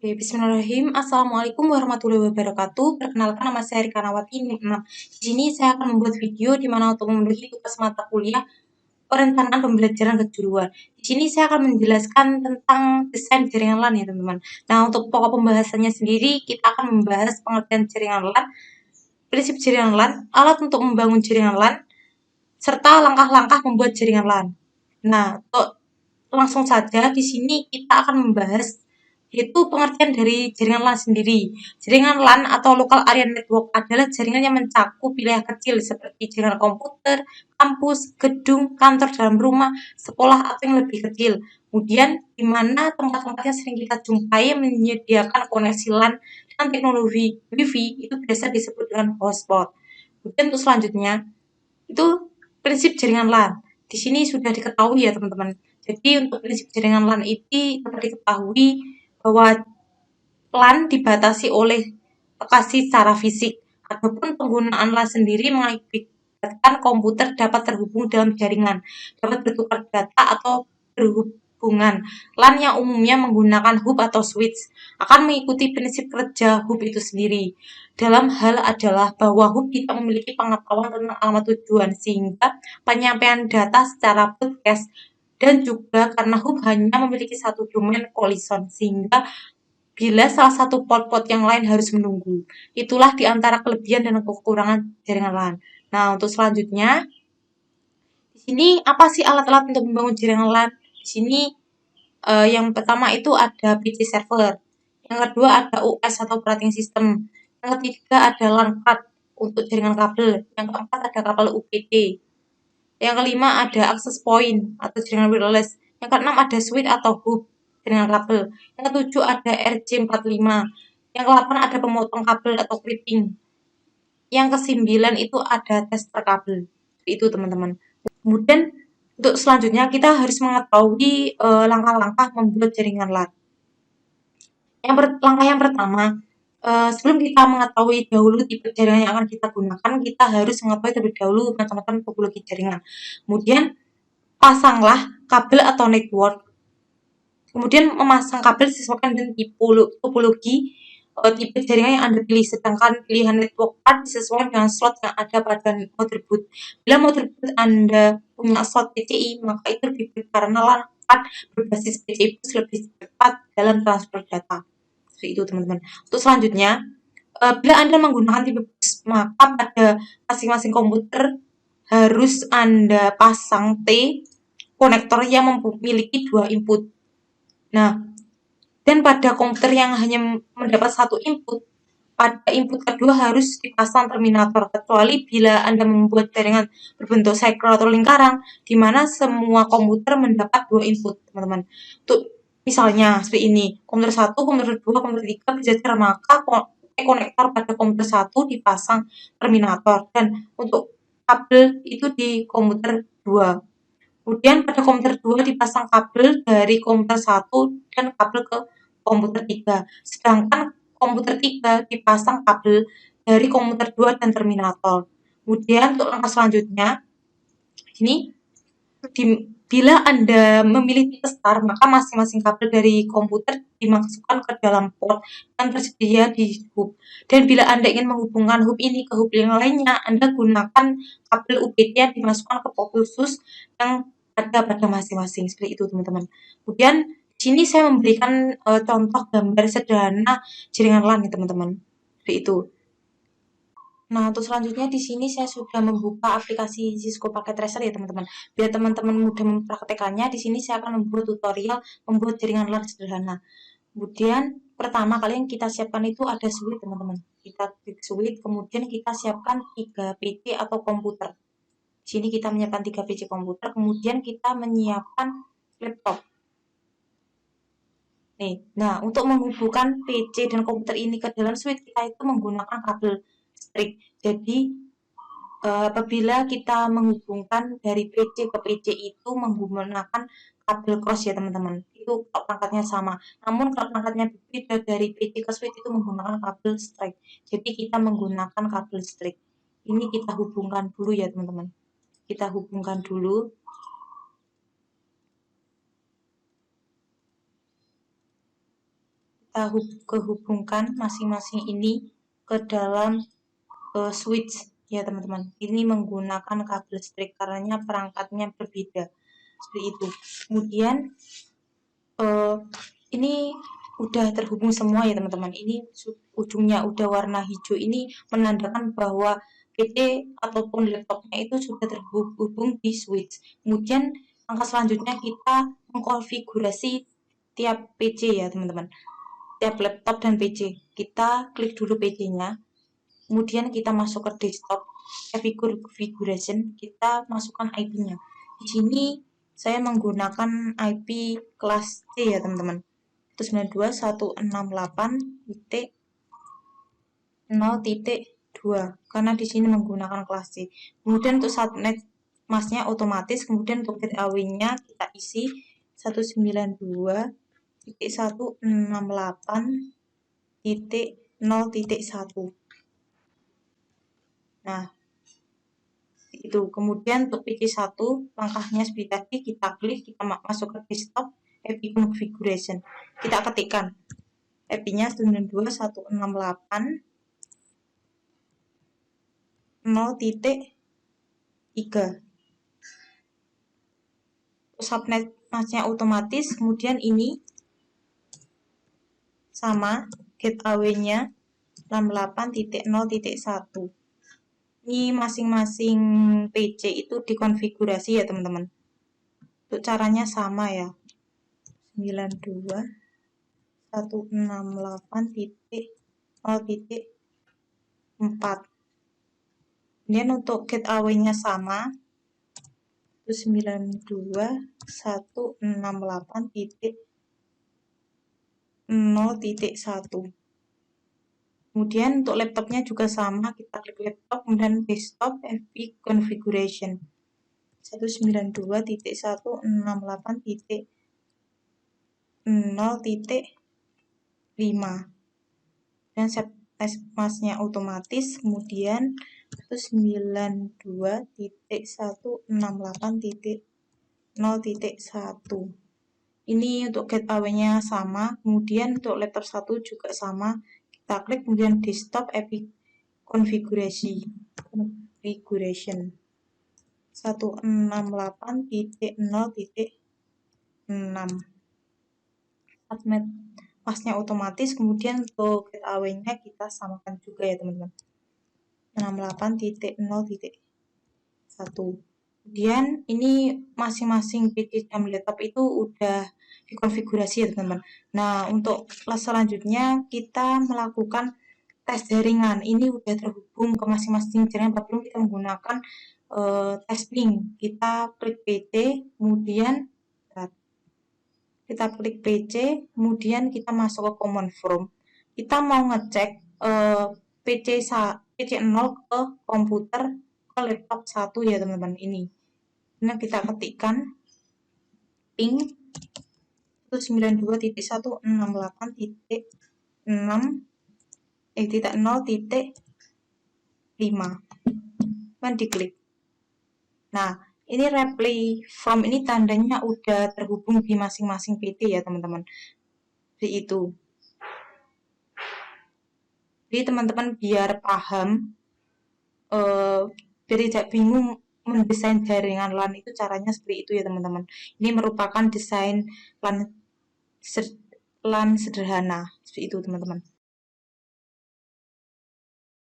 Oke, bismillahirrahmanirrahim. Assalamualaikum warahmatullahi wabarakatuh. Perkenalkan, nama saya Rika Nawati, NIM 6. Di sini saya akan membuat video di mana untuk memenuhi tugas mata kuliah perencanaan pembelajaran kejuruan. Di sini saya akan menjelaskan tentang desain jaringan LAN ya teman-teman. Nah, untuk pokok pembahasannya sendiri, kita akan membahas pengertian jaringan LAN, prinsip jaringan LAN, alat untuk membangun jaringan LAN, serta langkah-langkah membuat jaringan LAN. Nah, untuk langsung saja di sini kita akan membahas yaitu pengertian dari jaringan LAN sendiri. Jaringan LAN atau Local Area Network adalah jaringan yang mencakup wilayah kecil seperti jaringan komputer, kampus, gedung, kantor dalam rumah, sekolah, atau yang lebih kecil. Kemudian di mana tempat-tempatnya sering kita jumpai menyediakan koneksi LAN dengan teknologi Wi-Fi itu biasa disebut dengan hotspot. Kemudian untuk selanjutnya itu prinsip jaringan LAN. Di sini sudah diketahui ya teman-teman. Jadi untuk prinsip jaringan LAN ini dapat diketahui bahwa LAN dibatasi oleh lokasi secara fisik. Adapun penggunaan LAN sendiri mengakibatkan komputer dapat terhubung dalam jaringan, dapat bertukar data atau berhubungan. LAN yang umumnya menggunakan hub atau switch akan mengikuti prinsip kerja hub itu sendiri. Dalam hal adalah bahwa hub tidak memiliki pengetahuan tentang alamat tujuan sehingga penyampaian data secara broadcast dan juga karena hub hanya memiliki satu domain kolison sehingga bila salah satu port-port yang lain harus menunggu. Itulah di antara kelebihan dan kekurangan jaringan LAN. Nah, untuk selanjutnya, di sini apa sih alat-alat untuk membangun jaringan LAN? Di sini yang pertama itu ada PC server. Yang kedua ada OS atau operating system. Yang ketiga ada LAN card untuk jaringan kabel. Yang keempat ada kabel UPD. Yang kelima ada access point atau jaringan wireless. Yang keenam ada switch atau hub jaringan kabel. Yang ketujuh ada RJ45. Yang ke-8 ada pemotong kabel atau clipping. Yang ke-9 itu ada tester kabel. Itu teman-teman. Kemudian untuk selanjutnya kita harus mengetahui langkah-langkah membuat jaringan LAN. Langkah yang pertama, sebelum kita mengetahui dahulu tipe jaringan yang akan kita gunakan, kita harus mengetahui terlebih dahulu macam-macam topologi jaringan. Kemudian pasanglah kabel atau network. Kemudian memasang kabel disesuaikan dengan topologi tipe jaringan yang Anda pilih, sedangkan pilihan network card disesuaikan dengan slot yang ada pada motherboard. Bila motherboard Anda punya slot PCI, maka itu lebih baik karena LAN card berbasis PCI bus lebih cepat dalam transfer data. Seperti itu teman-teman. Untuk selanjutnya, bila Anda menggunakan tipe bus, maka pada masing-masing komputer harus Anda pasang T konektor yang memiliki 2 input. Nah, dan pada komputer yang hanya mendapat 1 input, pada input kedua harus dipasang terminator, kecuali bila Anda membuat jaringan berbentuk circle atau lingkaran, di mana semua komputer mendapat 2 input, teman-teman. Untuk misalnya seperti ini, komputer 1, komputer 2, komputer 3 berjajar, maka konektor pada komputer 1 dipasang terminator, dan untuk kabel itu di komputer 2. Kemudian pada komputer 2 dipasang kabel dari komputer 1 dan kabel ke komputer 3. Sedangkan komputer 3 dipasang kabel dari komputer 2 dan terminator. Kemudian untuk langkah selanjutnya, ini bila Anda memilih tipe star, maka masing-masing kabel dari komputer dimasukkan ke dalam port yang tersedia di hub. Dan bila Anda ingin menghubungkan hub ini ke hub yang lainnya, Anda gunakan kabel UPD yang dimasukkan ke port khusus yang ada pada masing-masing. Seperti itu teman-teman. Kemudian di sini saya memberikan contoh gambar sederhana jaringan LAN ya teman-teman. Seperti itu. Nah, untuk selanjutnya di sini saya sudah membuka aplikasi Cisco Packet Tracer ya teman-teman. Biar teman-teman mudah mempraktekannya, di sini saya akan membuat tutorial membuat jaringan LAN sederhana. Kemudian pertama kali yang kita siapkan itu ada switch teman-teman. Kita klik switch, kemudian kita siapkan 3 PC atau komputer. Di sini kita menyiapkan 3 PC komputer, kemudian kita menyiapkan laptop. Nih, nah untuk menghubungkan PC dan komputer ini ke dalam switch kita itu menggunakan kabel string. Jadi apabila kita menghubungkan dari PC ke PC itu menggunakan kabel cross ya teman-teman. Itu perangkatnya sama. Namun kalau perangkatnya berbeda dari PC ke switch itu menggunakan kabel straight. Jadi kita menggunakan kabel straight. Ini kita hubungkan dulu ya teman-teman. Kita hubungkan dulu. kita kehubungkan masing-masing ini ke dalam switch ya teman-teman. Ini menggunakan kabel listrik karena perangkatnya berbeda seperti itu. Kemudian ini udah terhubung semua ya teman-teman. Ini ujungnya udah warna hijau, ini menandakan bahwa PC ataupun laptopnya itu sudah terhubung di switch. Kemudian langkah selanjutnya kita mengkonfigurasi tiap PC ya teman-teman, tiap laptop dan PC. Kita klik dulu PC-nya, kemudian kita masuk ke desktop configuration, kita masukkan IP-nya. Di sini saya menggunakan IP kelas C ya teman-teman, 192.168.0.2 karena di sini menggunakan kelas C. Kemudian untuk subnet masnya otomatis, kemudian untuk gateway-nya kita isi 192.168.0.1. Nah, itu. Kemudian untuk PC1 langkahnya seperti tadi, kita klik, kita masuk ke desktop IP configuration. Kita ketikkan IP-nya 192.168.0.3. Subnet masnya otomatis, kemudian ini sama gateway-nya 68.0.1. Ini masing-masing PC itu dikonfigurasi ya teman-teman. Untuk caranya sama ya, 92.168.0.4. Kemudian untuk gateway-nya sama, 92.168.0.1. Kemudian untuk laptopnya juga sama, kita klik laptop, kemudian desktop IP configuration 192.168.0.5 dan set masnya otomatis. Kemudian 192.168.0.1. Ini untuk gateway-nya sama. Kemudian untuk laptop 1 juga sama, kita klik, kemudian desktop IP configuration 168.0.6. Subnet masnya otomatis. Kemudian untuk gateway-nya kita samakan juga ya teman-teman, 68.0.1. Kemudian ini masing-masing PC dan laptop itu udah dikonfigurasi ya teman-teman. Nah, untuk kelas selanjutnya kita melakukan tes jaringan. Ini udah terhubung ke masing-masing jaringan, belum kita menggunakan testing. Kita klik PC, kemudian kita masuk ke command prompt. Kita mau ngecek PC 0 ke komputer, ke laptop 1 ya teman-teman. Ini nah kita ketikkan ping 192.168.0.5 dan diklik. Nah, ini replay from ini tandanya udah terhubung di masing-masing PC ya teman-teman. Jadi itu. Jadi teman-teman biar paham, biar tidak bingung mendesain jaringan LAN itu caranya seperti itu ya teman-teman. Ini merupakan desain LAN sederhana seperti itu teman-teman.